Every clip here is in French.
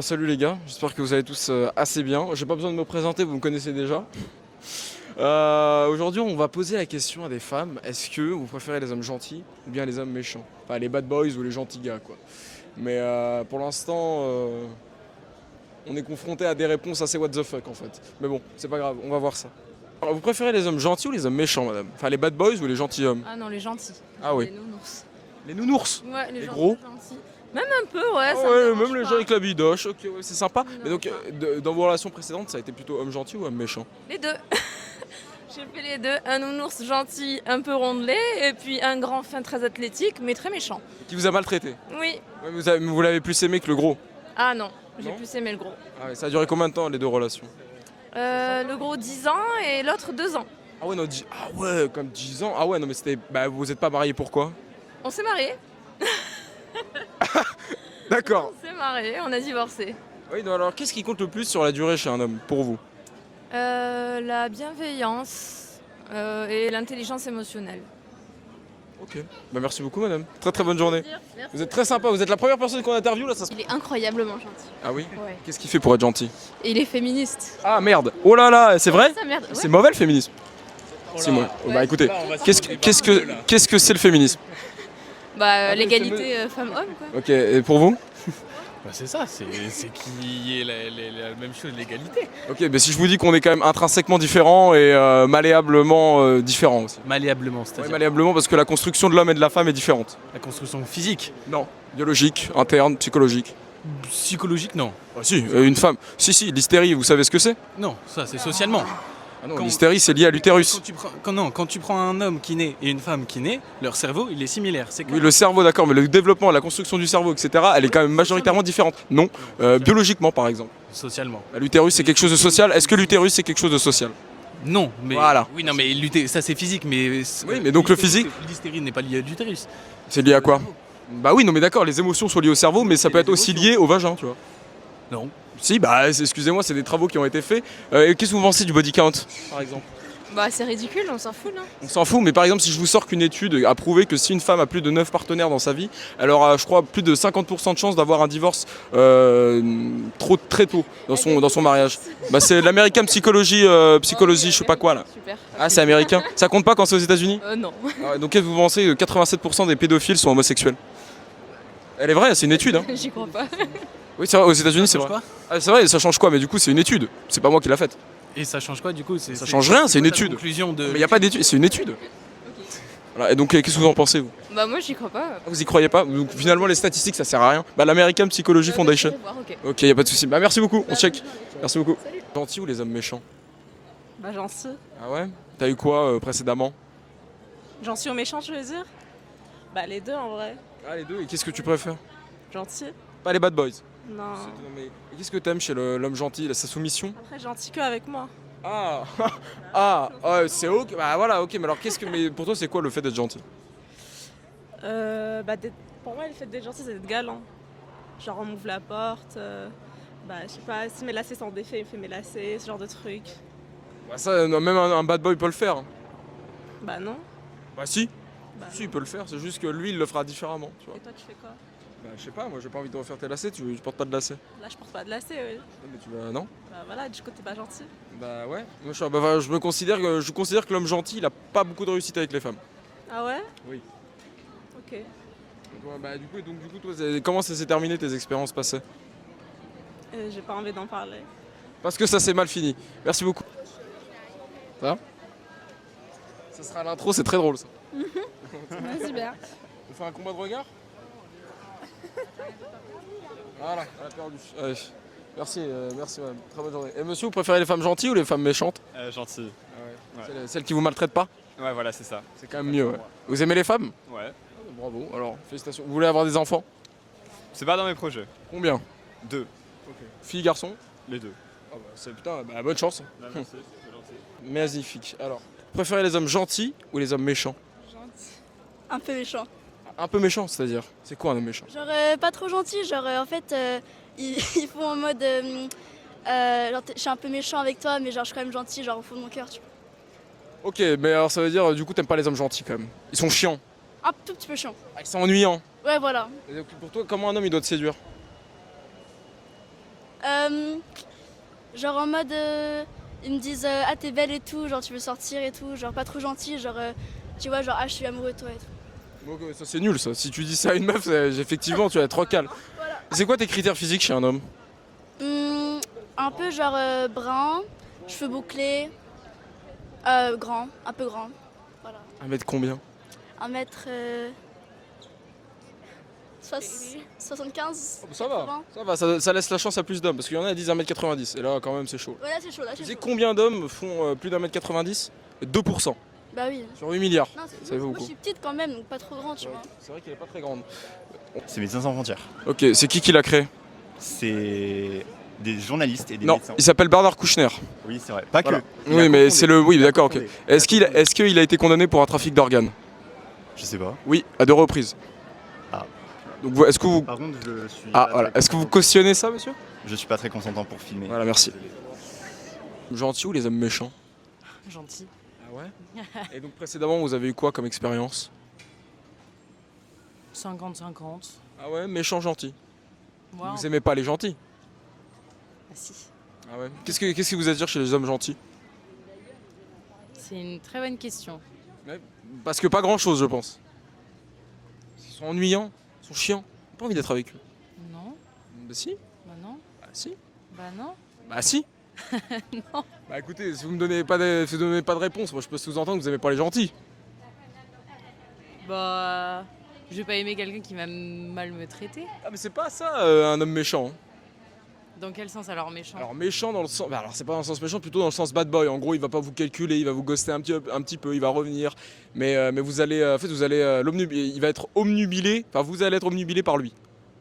Salut les gars, j'espère que vous allez tous assez bien. J'ai pas besoin de me présenter, vous me connaissez déjà. Aujourd'hui, on va poser la question à des femmes. Est-ce que vous préférez les hommes gentils ou bien les hommes méchants? Enfin, les bad boys ou les gentils gars, quoi. Mais pour l'instant, on est confronté à des réponses assez what the fuck en fait. Mais bon, c'est pas grave, on va voir ça. Alors, vous préférez les hommes gentils ou les hommes méchants, madame? Enfin, les bad boys ou les gentils hommes? Ah non, les gentils. Ah oui. Les nounours. Les nounours? Ouais, les Les gentils, gros? gentils. Même un peu, ouais. Ah Ça me ouais, dérange même les pas. gens avec la bidoche, ok, ouais, c'est sympa. Non, Mais donc, dans vos relations précédentes, ça a été plutôt homme gentil ou homme méchant? Les deux. J'ai fait les deux. Un nounours gentil, un peu rondelé, et puis un grand fin très athlétique, mais très méchant. Qui vous a maltraité? Oui. Ouais, vous l'avez plus aimé que le gros? Ah non, j'ai Non plus aimé le gros. Ah ouais, ça a duré combien de temps les deux relations? Le gros 10 ans et l'autre 2 ans. Ah ouais, non, ah ouais, comme 10 ans. Ah ouais, non, mais c'était. Bah, vous êtes pas mariés pourquoi? On s'est mariés. D'accord. On s'est mariés, on a divorcé. Oui, non, alors qu'est-ce qui compte le plus sur la durée chez un homme, pour vous? La bienveillance et l'intelligence émotionnelle. Ok. Bah, merci beaucoup, madame. Très très bonne journée. Merci. Vous êtes très sympa, vous êtes la première personne qu'on interviewe là, ça se. Il est incroyablement gentil. Ah oui? Ouais. Qu'est-ce qu'il fait pour être gentil? Et il est féministe. Ah merde! Oh là là, c'est vrai? Ça merde. C'est mauvais le féminisme? C'est moi. Bah écoutez, qu'est-ce que c'est le féminisme? Bah, mais l'égalité femmes-hommes, quoi. Ok, et pour vous? Bah c'est ça, c'est qu'il y ait la même chose, l'égalité. Ok, mais si je vous dis qu'on est quand même intrinsèquement différents et malléablement différents aussi. Malléablement, Ouais, c'est-à-dire malléablement parce que la construction de l'homme et de la femme est différente. la construction physique. Non. Biologique, interne, psychologique. Psychologique, non. Ah si, une femme. Si, l'hystérie, vous savez ce que c'est? Non, ça c'est socialement. Ah non, Quand- l'hystérie c'est lié à l'utérus. Quand tu prends un homme qui naît et une femme qui naît, leur cerveau il est similaire. C'est Oui, le cerveau, d'accord, mais le développement, la construction du cerveau, etc., elle est quand même majoritairement différente. Non, biologiquement par exemple. socialement. Bah, l'utérus c'est quelque chose de social. Est-ce que l'utérus c'est quelque chose de social? Non, mais Voilà. oui, non, mais lutter, ça c'est physique, mais Oui, mais donc le physique- l'hystérie n'est pas liée à l'utérus. C'est lié à quoi? Bah oui, non mais d'accord, les émotions sont liées au cerveau, mais ça peut les être aussi émotions. lié au vagin, tu vois. Non. Si, bah excusez-moi, c'est des travaux qui ont été faits. Et qu'est-ce que vous pensez du body count, par exemple? Bah, c'est ridicule, on s'en fout, non? On s'en fout, mais par exemple, si je vous sors qu'une étude a prouvé que si une femme a plus de 9 partenaires dans sa vie, elle aura, je crois, plus de 50% de chances d'avoir un divorce très tôt dans son mariage. Bah, c'est l'American Psychology, je sais pas quoi là. Super. Ah, c'est américain. Ça compte pas quand c'est aux États-Unis? Non. Ah, donc, qu'est-ce que vous pensez que 87% des pédophiles sont homosexuels? Elle est vraie, c'est une étude. Hein. J'y crois pas. Oui, c'est vrai, aux États-Unis, c'est Ça change vrai. quoi Ah, c'est vrai, ça change quoi? Mais du coup, c'est une étude. C'est pas moi qui l'a faite. Et ça change quoi du coup? Ça change rien, c'est une quoi ta étude. conclusion de... Mais il n'y a pas d'étude, c'est une étude. Voilà, et donc, qu'est-ce que vous en pensez, vous? Bah, moi, j'y crois pas. Ah, vous y croyez pas? Donc finalement les statistiques ça sert à rien. Bah l'American Psychology Foundation. Je vais voir, ok. Ok, y a pas de souci. Bah merci beaucoup, on check. Merci beaucoup. Gentils ou les hommes méchants? Bah gentil. Ah ouais? T'as eu quoi précédemment? Gentil ou méchant, je veux dire? Bah les deux en vrai. Ah les deux, et qu'est-ce que tu préfères? Gentil? Pas les bad boys. Non. Non, mais et qu'est-ce que t'aimes chez l'homme gentil, sa soumission? Après gentil que avec moi. Ah ah c'est ok, bah voilà, ok, mais alors mais pour toi c'est quoi le fait d'être gentil? Pour moi le fait d'être gentil c'est d'être galant. Genre on m'ouvre la porte, bah je sais pas, si mes lacets sont défaits, il me fait mes lacets, ce genre de truc. Bah ça, non, même un bad boy peut le faire. Bah non. Bah si, Bah, si il peut le faire, c'est juste que lui il le fera différemment, tu vois. Et toi tu fais quoi? Bah je sais pas, moi j'ai pas envie de refaire tes lacets, tu portes pas de lacets. Là je porte pas de lacets, oui. Non, mais tu vas, non? Bah voilà, du coup t'es pas gentil. Bah ouais. Moi, je considère que l'homme gentil, il a pas beaucoup de réussite avec les femmes. Ah ouais? Oui. Ok. Donc, ouais, bah, du coup, toi, comment ça s'est terminé tes expériences passées? J'ai pas envie d'en parler. Parce que ça s'est mal fini. Merci beaucoup. Ça va? Ça sera l'intro, c'est très drôle ça. Super. On fait un combat de regard? Voilà, elle a perdu. Ouais. Merci, merci madame. Très bonne journée. Et monsieur, vous préférez les femmes gentilles ou les femmes méchantes? Gentil. Ouais. Celles qui vous maltraitent pas? Ouais, voilà, c'est ça. C'est quand même mieux, ouais. Vous aimez les femmes? Ouais. Bravo, alors félicitations. Vous voulez avoir des enfants? C'est pas dans mes projets. Combien? 2. Filles, garçons? Les deux. Ah bah, c'est putain, bah, bonne chance. Merci, c'est gentil. Magnifique. Alors, vous préférez les hommes gentils ou les hommes méchants? Un peu méchant. Un peu méchant, c'est-à-dire? C'est quoi un homme méchant? Genre pas trop gentil, genre en fait ils font en mode genre je suis un peu méchant avec toi mais genre je suis quand même gentil genre au fond de mon cœur tu vois. Ok, mais alors ça veut dire du coup t'aimes pas les hommes gentils quand même. Ils sont chiants. Un tout petit peu chiant. Ah, ils sont ennuyants. Ouais voilà. Et donc, pour toi, comment un homme il doit te séduire? Genre en mode, ils me disent ah t'es belle et tout, genre tu veux sortir et tout, genre pas trop gentil, genre tu vois genre ah je suis amoureux de toi et tout. Bon, ça c'est nul ça. Si tu dis ça à une meuf, effectivement tu vas être trop calme. C'est quoi tes critères physiques chez un homme? Un peu genre brun, cheveux bouclés, grand, un peu grand. Voilà. 1 mètre combien? 1 mètre 75. Ça va, 80. ça va, ça laisse la chance à plus d'hommes parce qu'il y en a qui disent 1m90 et là quand même c'est chaud. Ouais là c'est chaud, là Tu c'est sais chaud. combien d'hommes font plus d'1m90? 2% Bah oui. sur 8 milliards. Non, Ça fait moi beaucoup. je suis petite quand même, donc pas trop grande tu vois. C'est vrai qu'elle est pas très grande. C'est Médecins sans frontières. Ok, c'est qui l'a créé? C'est des journalistes et des Non, médecins. il s'appelle Bernard Kouchner. Oui, c'est vrai. Pas Voilà. que. Il a Oui, mais confondé. c'est le. Oui, Il a d'accord, ok. confondé. Est-ce qu'il a été condamné pour un trafic d'organes? Je sais pas. Oui, à 2 reprises. Ah. Donc, est-ce que vous. Par contre, je suis. Ah, pas voilà. très Est-ce que vous consentant. cautionnez ça, monsieur? Je suis pas très consentant pour filmer. Voilà, merci. Gentil ou les hommes méchants? Gentil. Ah ouais? Et donc, précédemment, vous avez eu quoi comme expérience? 50-50. Ah ouais, méchant, gentil. Moi, Vous aimez pas les gentils? ah, si. Ah ouais. Qu'est-ce qui vous attire chez les hommes gentils? C'est une très bonne question. Parce que pas grand chose, je pense. Ils sont ennuyants, ils sont chiants. J'ai pas envie d'être avec eux. Non. Bah si, Bah non. bah si, Bah non. bah si. Non. Bah écoutez, si vous me donnez pas si vous donnez pas de réponse, moi je peux sous-entendre que vous aimez pas les gentils. Bah. Je vais pas aimer quelqu'un qui va mal me traiter. Ah mais c'est pas ça un homme méchant. Hein. Dans quel sens alors méchant? Alors méchant dans le sens, bah, alors c'est pas dans le sens méchant, plutôt dans le sens bad boy. En gros, il va pas vous calculer, il va vous ghoster un petit peu, il va revenir. Mais vous allez, en fait, il va être omnubilé. Enfin, vous allez être omnubilé par lui.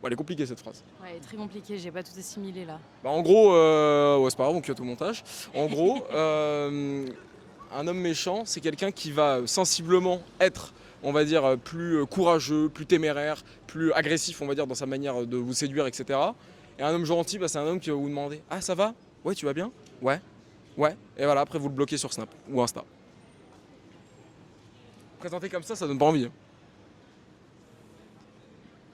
Bon, elle est compliquée cette phrase. Ouais, très compliqué, j'ai pas tout assimilé là. Bah, en gros, ouais, c'est pas grave, on cut au montage. En gros, un homme méchant, c'est quelqu'un qui va sensiblement être, on va dire, plus courageux, plus téméraire, plus agressif, on va dire, dans sa manière de vous séduire, etc. Et un homme gentil, bah, c'est un homme qui va vous demander: ah, ça va? Ouais, tu vas bien? Ouais. Ouais. Et voilà, après, vous le bloquez sur Snap ou Insta. Présenté comme ça donne pas envie. Hein.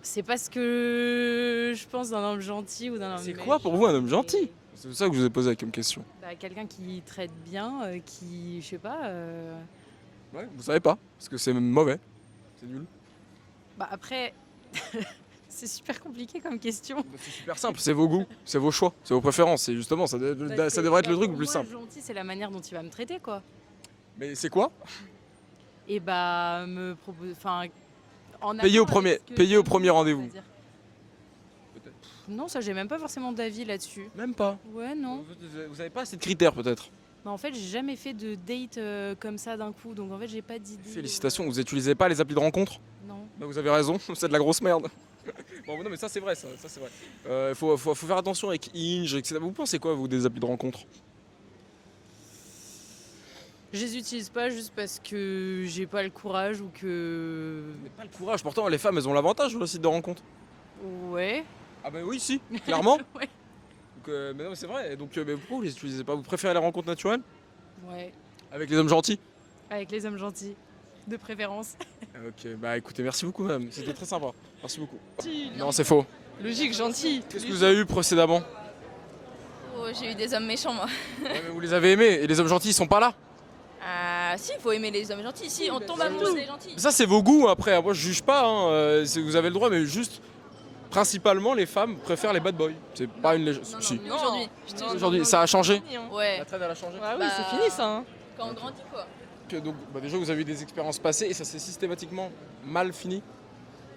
C'est pas ce que je pense d'un homme gentil ou d'un homme C'est méchant. quoi pour vous un homme gentil? C'est ça que je vous ai posé comme question. Bah, quelqu'un qui traite bien, qui, je sais pas. Ouais, vous savez pas, parce que c'est mauvais. C'est nul. Bah après, c'est super compliqué comme question. C'est super simple, c'est vos goûts, c'est vos choix, c'est vos préférences. C'est justement, ça devrait être le truc le plus simple. Gentil, c'est la manière dont il va me traiter, quoi. Mais c'est quoi? Et bah me proposer, enfin, en Payer accord avec ce que payer au j'aime, premier on va rendez-vous. dire. Non, ça j'ai même pas forcément d'avis là-dessus. Même pas. Ouais, non. Vous avez pas assez de critères peut-être. Bah, en fait, j'ai jamais fait de date comme ça d'un coup, donc en fait, j'ai pas d'idée. Félicitations, vous n'utilisez pas les applis de rencontre? Non. Bah, vous avez raison, c'est de la grosse merde. Bon, non, mais ça c'est vrai, ça c'est vrai. Faut faire attention avec Inge, etc. Vous pensez quoi, vous, des applis de rencontre? Je les utilise pas juste parce que j'ai pas le courage ou que. Mais pas le courage, pourtant les femmes elles ont l'avantage sur le site de rencontre. Ouais. Ah bah oui, si, clairement. Ouais. Donc, mais non, mais c'est vrai. Donc, mais pourquoi vous les utilisez pas? Vous préférez les rencontres naturelles? Ouais. Avec les hommes gentils? Avec les hommes gentils, de préférence. Ok, bah écoutez, merci beaucoup, madame. C'était très sympa. Merci beaucoup. Non, c'est faux. Logique, gentil. Qu'est-ce que vous avez eu précédemment? Oh, j'ai eu des hommes méchants, moi. Ouais, mais vous les avez aimés et les hommes gentils ils sont pas là. Ah, si, il faut aimer les hommes gentils. Si, on tombe amoureux des gentils. Ça c'est vos goûts après. Moi je juge pas. Hein. Vous avez le droit, mais juste principalement les femmes préfèrent les bad boys. C'est pas une légende. Si. Non, aujourd'hui. Je te jure. Aujourd'hui, ça a changé. Ouais, La traîne elle a changé. Ah oui, Bah, c'est fini ça. Hein. quand on grandit, quoi. Donc bah, déjà vous avez eu des expériences passées et ça s'est systématiquement mal fini.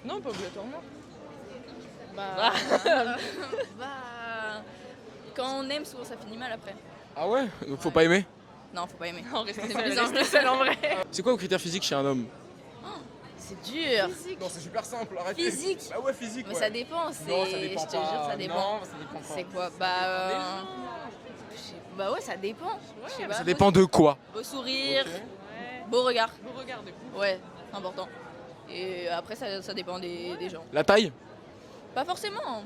Non, pas obligatoirement. Bah, bah, quand on aime, souvent ça finit mal après. Ah ouais? Donc faut pas aimer. Non, faut pas aimer. Non, restez C'est seul, bizarre. restez seul en vrai. C'est quoi vos critères physiques chez un homme? C'est dur. Non, c'est super simple. Arrêtez. Physique. Bah ouais, physique. Mais ouais. ça dépend. Non, ça dépend Je te pas. jure, ça dépend. Non, ça dépend pas. C'est quoi? Bah ouais, ça dépend. Je sais pas. Ça dépend de quoi? Beau sourire, Ok. beau regard. Vous regardez. Ouais, c'est important. Et après, ça dépend des gens. La taille? Pas forcément. Moi,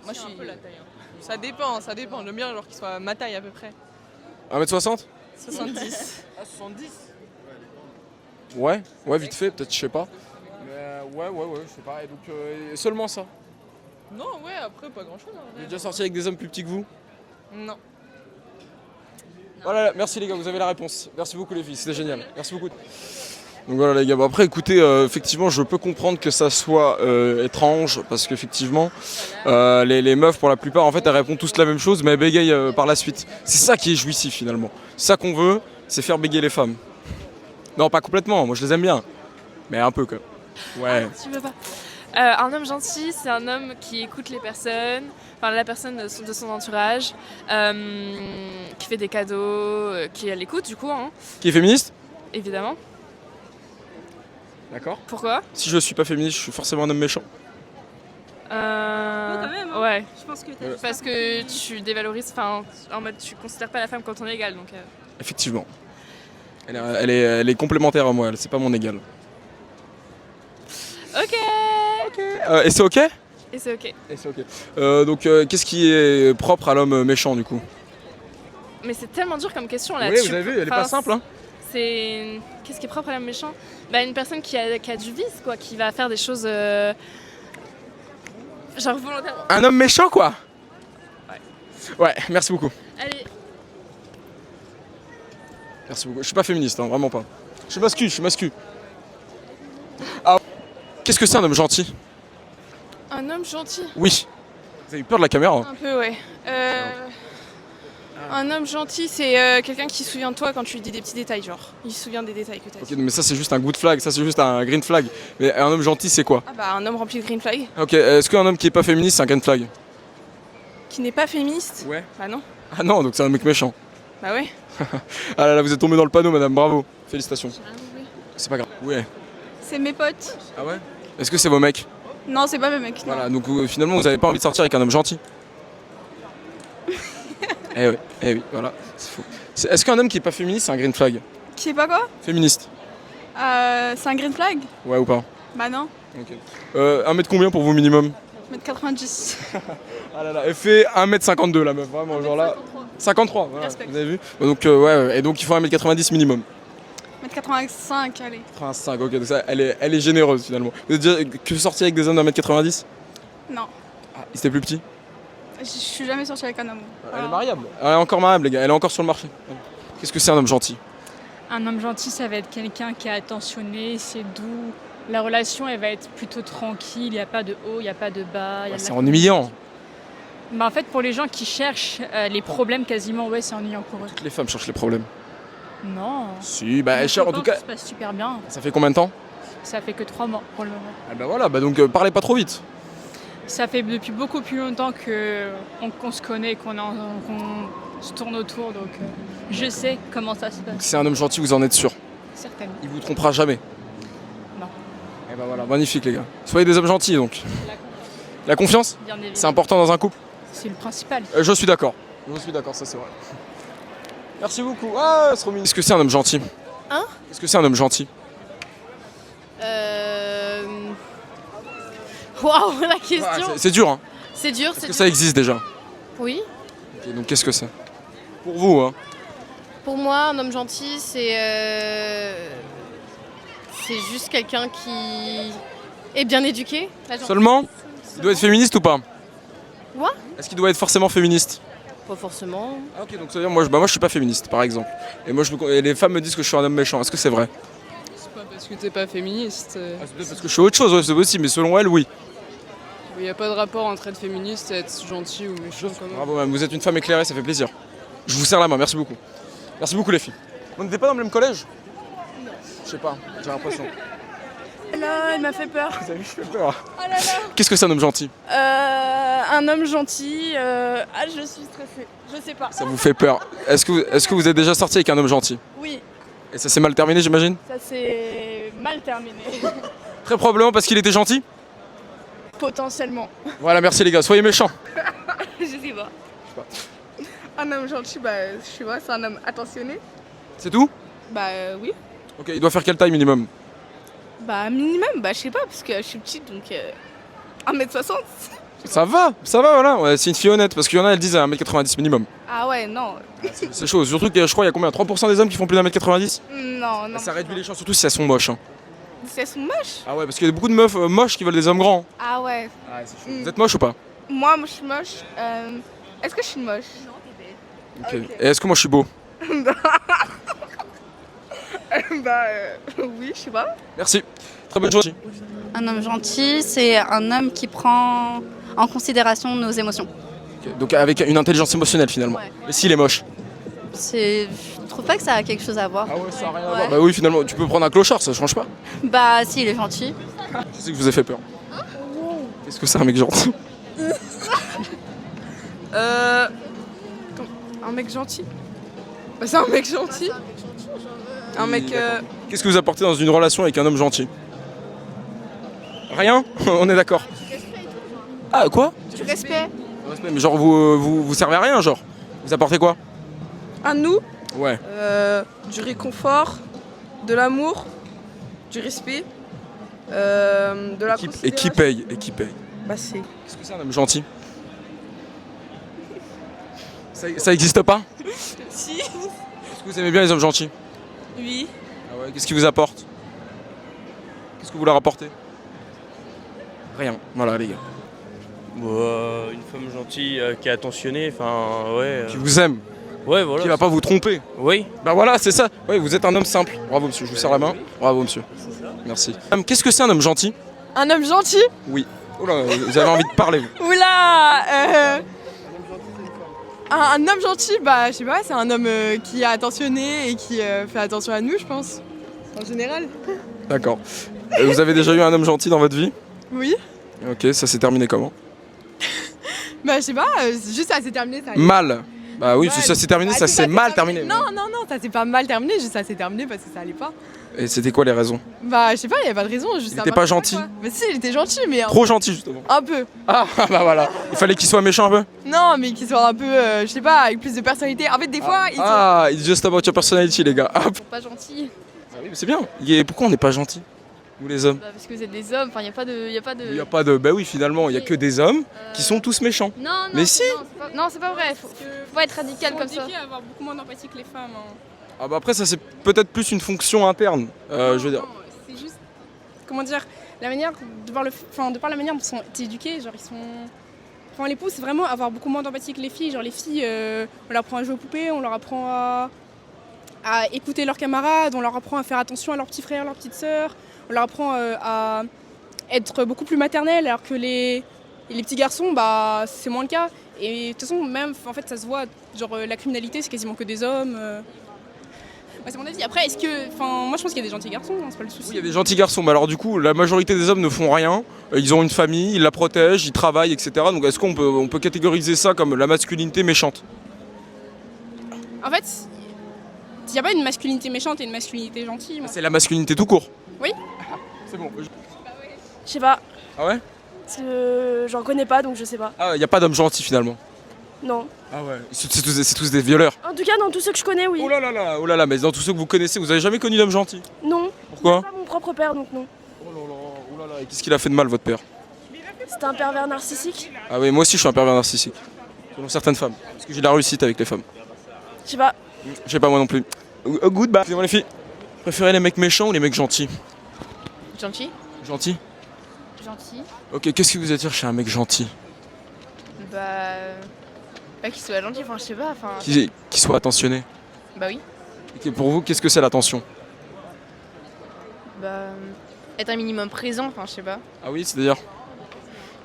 je C'est suis. un peu la taille. Hein. Ça dépend, ça dépend. J'aime bien genre qu'il soit ma taille à peu près. 1m60? 70. Ah, 70? Ouais, ouais, vite fait, peut-être, je sais pas. Mais ouais, je sais pas. Et donc, seulement ça. Non, ouais, après, pas grand chose. Vous avez déjà sorti avec des hommes plus petits que vous? Non. Voilà, merci les gars, vous avez la réponse. Merci beaucoup les filles, c'était génial. Merci beaucoup. Donc voilà les gars, bon, après écoutez, effectivement je peux comprendre que ça soit étrange parce qu'effectivement les meufs pour la plupart en fait elles répondent tous la même chose mais elles bégayent par la suite. C'est ça qui est jouissif finalement. C'est ça qu'on veut, c'est faire bégayer les femmes. Non pas complètement, moi je les aime bien, mais un peu quand même. Ouais. Tu veux pas un homme gentil, c'est un homme qui écoute les personnes, enfin la personne de son entourage, qui fait des cadeaux, qui est à l'écoute du coup, hein, Qui est féministe? évidemment. D'accord. Pourquoi Si je suis pas féministe, je suis forcément un homme méchant. quand même, hein. Ouais, Je pense que t'as parce que tu dévalorises, enfin en mode tu considères pas la femme comme ton égale donc. Effectivement. Elle est complémentaire à moi, c'est pas mon égal. Ok. Et c'est ok? Et c'est ok. Et c'est ok. Donc qu'est-ce qui est propre à l'homme méchant du coup? Mais c'est tellement dur comme question là. Oui, vous avez vu, elle est pas simple hein. C'est qu'est-ce qui est propre à l'homme méchant? Bah une personne qui a du vice quoi, qui va faire des choses genre volontairement. Un homme méchant quoi? Ouais, merci beaucoup. Allez. Merci beaucoup. Je suis pas féministe, hein, vraiment pas. Je suis mascu. Ah, qu'est-ce que c'est un homme gentil? Un homme gentil. Oui. Vous avez eu peur de la caméra hein? Un peu ouais. Un homme gentil, c'est quelqu'un qui se souvient de toi quand tu lui dis des petits détails, genre. Il se souvient des détails que t'as dit. Ok, mais ça c'est juste un good flag, ça c'est juste un green flag. Mais un homme gentil c'est quoi? Ah bah un homme rempli de green flag. Ok, est-ce qu'un homme qui est pas féministe c'est un green flag? Qui n'est pas féministe. Ouais. Bah non. Ah non, donc c'est un mec méchant. Bah ouais. Ah là là, vous êtes tombé dans le panneau madame, bravo. Félicitations. C'est pas grave. Ouais. C'est mes potes. Ah ouais? Est-ce que c'est vos mecs? Non, c'est pas mes mecs. Voilà, donc finalement vous avez pas envie de sortir avec un homme gentil? Eh oui, voilà, c'est faux. Est-ce qu'un homme qui est pas féministe c'est un green flag? Qui est pas quoi? Féministe? C'est un green flag? Ouais ou pas? Bah non. Ok. 1 mètre combien pour vous minimum? 1m90. Ah là là, elle fait 1m52 la meuf, vraiment, genre là. 53, voilà, Respect. vous avez vu? Donc ouais, et donc il faut 1m90 minimum. 1m85, allez. 85, ok, donc ça, elle est généreuse finalement. Vous êtes déjà que sorti avec des hommes d'1m90? Non. Ah, ils étaient plus petits? Je suis jamais sortie avec un homme. Elle est mariable. Elle est encore mariable les gars, elle est encore sur le marché. Qu'est-ce que c'est un homme gentil? Un homme gentil, ça va être quelqu'un qui est attentionné, c'est doux. La relation, elle va être plutôt tranquille, il n'y a pas de haut, il n'y a pas de bas. Ouais, c'est ennuyant. Mais en fait, pour les gens qui cherchent les problèmes, quasiment, ouais, c'est ennuyant pour eux. Toutes les femmes cherchent les problèmes. Non. Si, bah elles cherchent en tout cas. Ça se passe super bien. Ça fait combien de temps? Ça fait que 3 mois pour le moment. Ah bah voilà, bah donc parlez pas trop vite. Ça fait depuis beaucoup plus longtemps qu'on se connaît, qu'on se tourne autour, donc je sais comment ça se passe. C'est un homme gentil, vous en êtes sûr? Certainement. Il vous trompera jamais? Non. Et bah voilà, magnifique les gars. Soyez des hommes gentils donc. La confiance? Bien évidemment. C'est important dans un couple? C'est le principal. Je suis d'accord. Je suis d'accord, ça c'est vrai. Merci beaucoup. Ah, c'est trop mignon. Est-ce que c'est un homme gentil? Hein? Est-ce que c'est un homme gentil? Waouh, la question. C'est dur hein. C'est dur, Est-ce c'est que dur. ça existe déjà? Oui. Ok, donc qu'est-ce que c'est? Pour vous hein? Pour moi, un homme gentil, c'est juste quelqu'un qui est bien éduqué. Seulement? Il doit être féministe ou pas? Quoi? Est-ce qu'il doit être forcément féministe? Pas forcément. Ah ok, donc ça veut dire moi je suis pas féministe par exemple. Et moi et les femmes me disent que je suis un homme méchant. Est-ce que c'est vrai? C'est pas parce que t'es pas féministe. Ah, c'est peut-être parce que je suis autre chose, ouais, c'est possible, mais selon elle, oui. Il n'y a pas de rapport entre être féministe et être gentil ou méchant quand même. Bravo, madame, vous êtes une femme éclairée, ça fait plaisir. Je vous serre la main, merci beaucoup. Merci beaucoup les filles. On n'était pas dans le même collège? Non. Je sais pas, j'ai l'impression. Là, elle m'a fait peur. Vous avez vu, je fais peur. Oh là là. Qu'est-ce que c'est un homme gentil? Un homme gentil. Ah, je suis stressée. Je sais pas. Ça vous fait peur. Est-ce que vous êtes déjà sorti avec un homme gentil? Oui, Et ça s'est mal terminé, j'imagine? ça s'est mal terminé. Très probablement parce qu'il était gentil? Potentiellement. Voilà, merci les gars, soyez méchants. Je sais pas. Un homme gentil, bah, je vois, c'est un homme attentionné. C'est tout? Bah, oui. Ok, il doit faire quelle taille minimum? Bah, minimum, bah, je sais pas, parce que je suis petite, donc 1m60. Ça va, voilà, ouais, c'est une fille honnête, parce qu'il y en a, elles disent 1m90 minimum. Ah ouais, non. C'est chaud, surtout que je crois qu'il y a combien? 3% des hommes qui font plus d'1m90? Non, non. Ça réduit les chances, surtout si elles sont moches. Hein. Si elles sont moches. Ah ouais, parce qu'il y a beaucoup de meufs moches qui veulent des hommes grands. Ah ouais. Vous êtes moche ou pas? Moi, je suis moche. Est-ce que je suis moche? Ok. Et est-ce que moi je suis beau? Oui, je sais pas. Merci. Très bonne journée. Un homme gentil, c'est un homme qui prend en considération nos émotions. Ok, donc avec une intelligence émotionnelle finalement. Ouais. Mais s'il est moche? Je trouve pas que ça a quelque chose à voir. Ah ouais, ça a rien à Ouais. voir. Bah oui, finalement, tu peux prendre un clochard, ça change pas. Bah si, il est gentil. Je sais que je vous ai fait peur. Qu'est-ce que c'est un mec gentil? Un mec gentil. Bah, c'est un mec gentil. Un mec. Qu'est-ce que vous apportez dans une relation avec un homme gentil? Rien? On est d'accord. Ah quoi? Du respect. Mais genre vous servez à rien, genre? Vous apportez quoi? À nous, Ouais. du réconfort, de l'amour, du respect, de la Et qui paye? Et qui paye? Bah, c'est. Qu'est-ce que c'est un homme gentil? Ça existe pas? Si. Est-ce que vous aimez bien les hommes gentils? Oui. Ah ouais, qu'est-ce qu'ils vous apportent? Qu'est-ce que vous leur apportez? Rien. Voilà les gars. Une femme gentille qui est attentionnée, enfin ouais. Qui vous aime? Ouais, voilà. Qui va pas vous tromper? Oui. Bah voilà, c'est ça. Oui, vous êtes un homme simple. Bravo monsieur, je vous serre la main. Bravo monsieur. Merci. Qu'est-ce que c'est un homme gentil? Un homme gentil? Oui. Oh là, vous avez envie de parler vous. Oula un homme gentil, bah je sais pas, c'est un homme qui est attentionné et qui fait attention à nous, je pense. En général. D'accord. Vous avez déjà eu un homme gentil dans votre vie? Oui. Ok, ça s'est terminé comment? Bah je sais pas, juste ça s'est terminé. Ça Mal. Bah oui, Ouais, ça s'est terminé, ça s'est mal terminé. Non, ça s'est pas mal terminé, juste ça s'est terminé parce que ça allait pas. Et c'était quoi les raisons? Bah je sais pas, il y a pas de raison. Juste Il ça était marchait pas gentil? quoi. Bah si, il était gentil, mais Trop gentil justement. un peu. Ah bah voilà. Il fallait qu'il soit méchant un peu? Non, mais qu'il soit un peu, je sais pas, avec plus de personnalité. En fait, des fois, ils sont... Ah, it's just about your personality les gars. Hop. Pas gentil. Ah oui, mais c'est bien. Pourquoi on n'est pas gentil? Vous les hommes? Bah, parce que vous êtes des hommes, enfin y a pas de. Il n'y a pas de. Bah oui, finalement, il n'y a que des hommes qui sont tous méchants. Non, Mais si. Non, c'est pas vrai, faut pas être radical comme ça. à avoir beaucoup moins d'empathie que les femmes. Ah bah après, ça c'est peut-être plus une fonction interne. Je veux dire. C'est juste, comment dire, la manière de voir de par la manière dont ils sont éduqués, genre ils sont. Enfin, les pousses, c'est vraiment avoir beaucoup moins d'empathie que les filles. Genre les filles, on leur apprend à jouer aux poupées, on leur apprend à écouter leurs camarades, on leur apprend à faire attention à leurs petits frères, leurs petites sœurs, on leur apprend à être beaucoup plus maternelles, alors que les petits garçons, bah c'est moins le cas. Et de toute façon, même, en fait, ça se voit, genre la criminalité, c'est quasiment que des hommes. Bah, c'est mon avis. Après, est-ce que. Enfin, moi je pense qu'il y a des gentils garçons, hein, c'est pas le souci. Oui, il y a des gentils garçons, mais alors du coup, la majorité des hommes ne font rien. Ils ont une famille, ils la protègent, ils travaillent, etc. Donc est-ce qu'on peut catégoriser ça comme la masculinité méchante? En fait, il n'y a pas une masculinité méchante et une masculinité gentille. Moi. C'est la masculinité tout court. Oui. C'est bon. Je sais pas. Ah ouais? Parce que j'en connais pas donc je sais pas. Ah, il n'y a pas d'hommes gentils finalement. Non. Ah ouais. C'est tous des violeurs. En tout cas, dans tous ceux que je connais, oui. Oh là là, mais dans tous ceux que vous connaissez, vous avez jamais connu d'homme gentil? Non. Pourquoi? Pas mon propre père donc non. Oh là là, et qu'est-ce qu'il a fait de mal votre père? C'était un pervers narcissique. Ah oui, moi aussi je suis un pervers narcissique. Selon certaines femmes. Parce que j'ai de la réussite avec les femmes. Je sais pas. Je sais pas moi non plus. Goodbye. Excusez-moi les filles. Préférez les mecs méchants ou les mecs gentils? Gentil. Gentils? Gentil. Ok, qu'est-ce que vous attire chez un mec gentil? Bah. Pas qu'il soit gentil, enfin je sais pas. Enfin. Qui soit attentionné. Bah oui. Et pour vous, qu'est-ce que c'est l'attention? Bah. Être un minimum présent, enfin je sais pas. Ah oui, c'est-à-dire?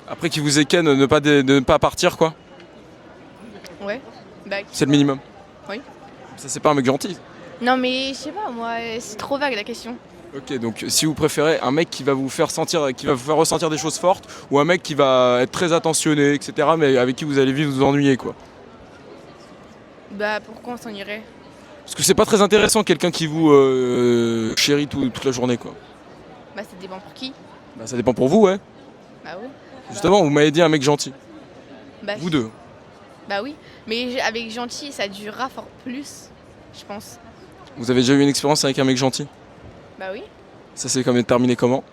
Après qu'il vous ékenne, ne pas partir quoi? Ouais. Bah. C'est le minimum? Oui. Ça c'est pas un mec gentil. Non mais je sais pas, moi, c'est trop vague la question. Ok, donc si vous préférez un mec qui va vous faire sentir, qui va vous faire ressentir des choses fortes, ou un mec qui va être très attentionné, etc., mais avec qui vous allez vivre vous ennuyer quoi. Bah pourquoi on s'en irait? Parce que c'est pas très intéressant quelqu'un qui vous chérit toute la journée quoi. Bah ça dépend pour qui. Bah ça dépend pour vous ouais. Bah oui. Justement, vous m'avez dit un mec gentil. Bah, vous deux. Bah oui, mais avec gentil ça durera fort plus, je pense. Vous avez déjà eu une expérience avec un mec gentil? Bah oui. Ça s'est terminé comment?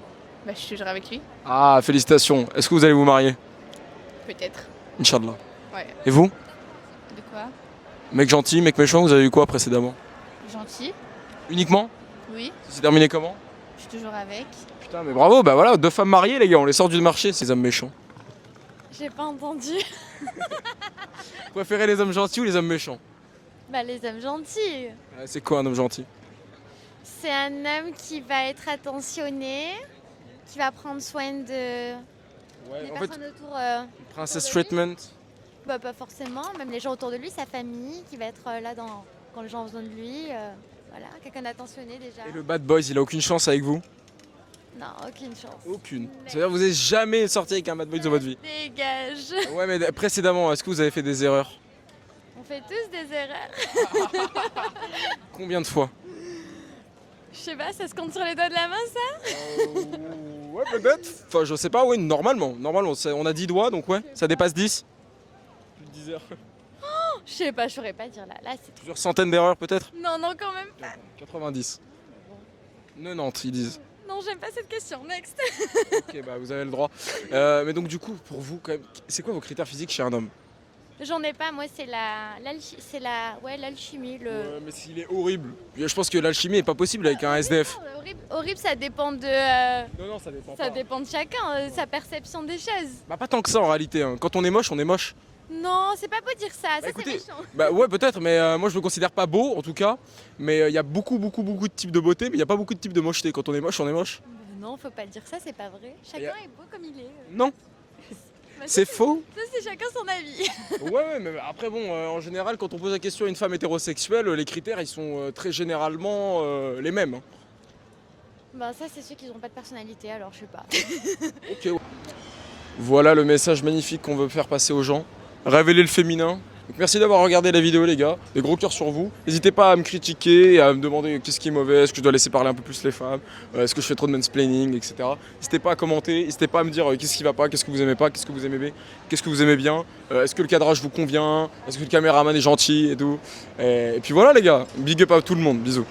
Bah je suis toujours avec lui. Ah, félicitations. Est-ce que vous allez vous marier? Peut-être. Inch'Allah. Ouais. Et vous? De quoi? Mec gentil, mec méchant, vous avez eu quoi précédemment? Gentil. Uniquement? Oui. Ça s'est terminé comment? suis toujours avec. Putain, mais bravo, bah voilà, 2 femmes mariées, les gars, on les sort du marché, ces hommes méchants. J'ai pas entendu. Vous préférez les hommes gentils ou les hommes méchants? Bah les hommes gentils. C'est quoi un homme gentil? C'est un homme qui va être attentionné, qui va prendre soin de des en fait, personnes autour. Princess autour de lui. treatment. Bah pas forcément, même les gens autour de lui, sa famille, qui va être là quand les gens ont besoin de lui. Voilà, quelqu'un d'attentionné déjà. Et le bad boys, il a aucune chance avec vous? Non, aucune chance. Aucune. C'est-à-dire que vous n'êtes jamais sorti avec un bad boy de votre vie? Dégage. Ouais, mais précédemment, est-ce que vous avez fait des erreurs? On fait tous des erreurs. Combien de fois? Je sais pas, ça se compte sur les doigts de la main ça? Ouais, peut-être. Enfin, je sais pas, oui, normalement. Normalement, on a 10 doigts, donc ouais, ça dépasse 10. Plus de 10 heures. Je sais pas, je saurais pas dire là. Là c'est. Plusieurs centaines d'erreurs, peut-être? Non, non, quand même pas. 90. 90, ils disent. Non, j'aime pas cette question. Next. Ok, bah vous avez le droit. Mais donc, du coup, pour vous, quand même, c'est quoi vos critères physiques chez un homme? J'en ai pas, moi c'est l'alchimie. Ouais, mais s'il est horrible. Je pense que l'alchimie est pas possible avec un SDF. Horrible, ça dépend de. Non, ça dépend Ça dépend de chacun, sa perception des choses. Bah, pas tant que ça en réalité. Hein. Quand on est moche, on est moche. Non, c'est pas beau dire ça, ça écoutez, c'est méchant. Bah ouais, peut-être, mais moi je me considère pas beau en tout cas. Mais il y a beaucoup de types de beauté, mais il y a pas beaucoup de types de mocheté. Quand on est moche, on est moche. Non, faut pas dire ça, c'est pas vrai. Chacun est beau comme il est. Non. Bah, C'est faux. Ça c'est chacun son avis. Ouais, mais après bon, en général, quand on pose la question à une femme hétérosexuelle, les critères ils sont très généralement les mêmes. Hein. Bah ça c'est ceux qui n'ont pas de personnalité, alors je sais pas. Ok. Voilà le message magnifique qu'on veut faire passer aux gens. Révéler le féminin. Donc, merci d'avoir regardé la vidéo les gars, des gros cœurs sur vous. N'hésitez pas à me critiquer, à me demander qu'est-ce qui est mauvais, est-ce que je dois laisser parler un peu plus les femmes, est-ce que je fais trop de mansplaining, etc. N'hésitez pas à commenter, n'hésitez pas à me dire qu'est-ce qui va pas, qu'est-ce que vous aimez pas, qu'est-ce que vous aimez, qu'est-ce que vous aimez bien, est-ce que le cadrage vous convient, est-ce que le caméraman est gentil et tout. Et puis voilà les gars, big up à tout le monde, bisous.